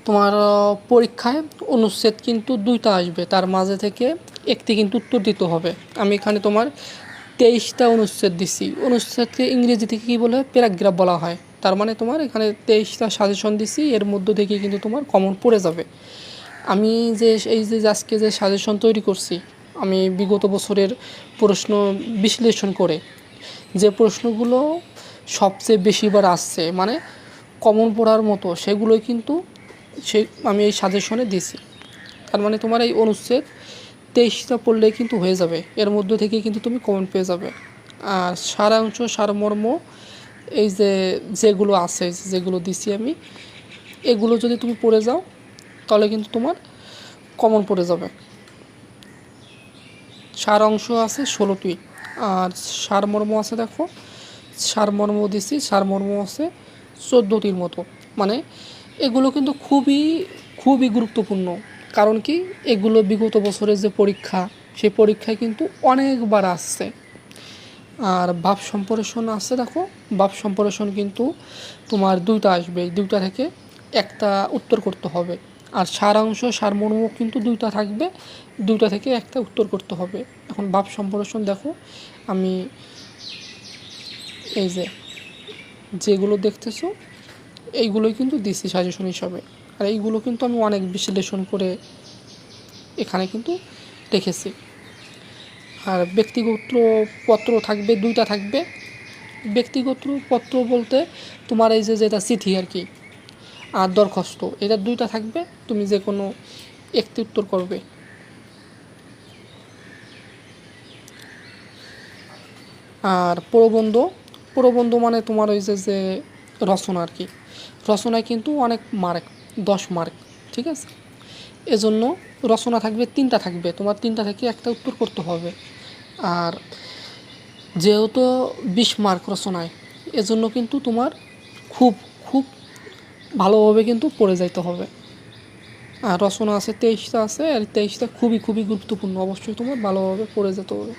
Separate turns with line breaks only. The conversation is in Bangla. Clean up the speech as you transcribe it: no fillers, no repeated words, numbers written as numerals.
তোমার পরীক্ষায় অনুচ্ছেদ কিন্তু 2টা আসবে, তার মাঝে থেকে একটি কিন্তু উত্তর দিতে হবে। আমি এখানে তোমার 23টা অনুচ্ছেদ দিচ্ছি। অনুচ্ছেদকে ইংরেজি থেকে কী বলে, প্যারাগ্রাফ বলা হয়। তার মানে তোমার এখানে 23টা সাজেশন দিচ্ছি, এর মধ্য থেকে কিন্তু তোমার কমন পড়ে যাবে। আমি এই যে আজকে যে সাজেশন তৈরি করছি, আমি বিগত বছরের প্রশ্ন বিশ্লেষণ করে যে প্রশ্নগুলো সবচেয়ে বেশিবার আসছে, মানে কমন পড়ার মতো, সেগুলোই কিন্তু আমি এই সাজেশনে দিছি। তার মানে তোমার এই অনুচ্ছেদ 23টা পড়লেই কিন্তু হয়ে যাবে, এর মধ্যে থেকে কিন্তু তুমি কমন পেয়ে যাবে। আর সারাংশ সারমর্ম এই যেগুলো আছে, যেগুলো দিছি আমি, এগুলো যদি তুমি পড়ে যাও তাহলে কিন্তু তোমার কমন পড়ে যাবে। সারাংশ আছে 16টি, আর সারমর্ম আছে, দেখো সারমর্ম দিছি, সারমর্ম আছে 14টির মতো। মানে এগুলো কিন্তু খুবই খুবই গুরুত্বপূর্ণ। কারণ কি, এগুলো বিগত বছরের যে পরীক্ষা, সেই পরীক্ষায় কিন্তু অনেকবার আসছে। আর ভাব সম্প্রসারণ আছে, দেখো ভাব সম্প্রসারণ কিন্তু তোমার 2টা আসবে, এই 2টা থেকে একটা উত্তর করতে হবে। আর সারাংশ সারমর্ম কিন্তু 2টা থাকবে, 2টা থেকে একটা উত্তর করতে হবে। এখন ভাব সম্প্রসারণ দেখো, আমি এই যেগুলো দেখতেছো এইগুলোই কিন্তু দিছি সাজেশন হিসাবে। আর এইগুলো কিন্তু আমি অনেক বিশ্লেষণ করে এখানে কিন্তু রেখেছি। আর ব্যক্তিগত পত্র থাকবে, 2টা থাকবে। ব্যক্তিগত পত্র বলতে তোমার এই যেটা চিঠি আর কি, আর দরখাস্ত, এটা 2টা থাকবে, তুমি যে কোনো একটি উত্তর করবে। আর প্রবন্ধ, প্রবন্ধ মানে তোমার ওই যে রচনা আর কি, রচনায় কিন্তু অনেক মার্ক, 10 মার্ক, ঠিক আছে। এজন্য রচনা থাকবে 3টা থাকবে, তোমার 3টা থেকে একটা উত্তর করতে হবে। আর যেহেতু 20 মার্ক রচনায়, এজন্য কিন্তু তোমার খুব খুব ভালোভাবে কিন্তু পড়ে যাইতে হবে। আর রচনা আছে 23টা আছে, আর 23টা খুবই খুবই গুরুত্বপূর্ণ, অবশ্যই তোমার ভালোভাবে পড়ে যেতে হবে।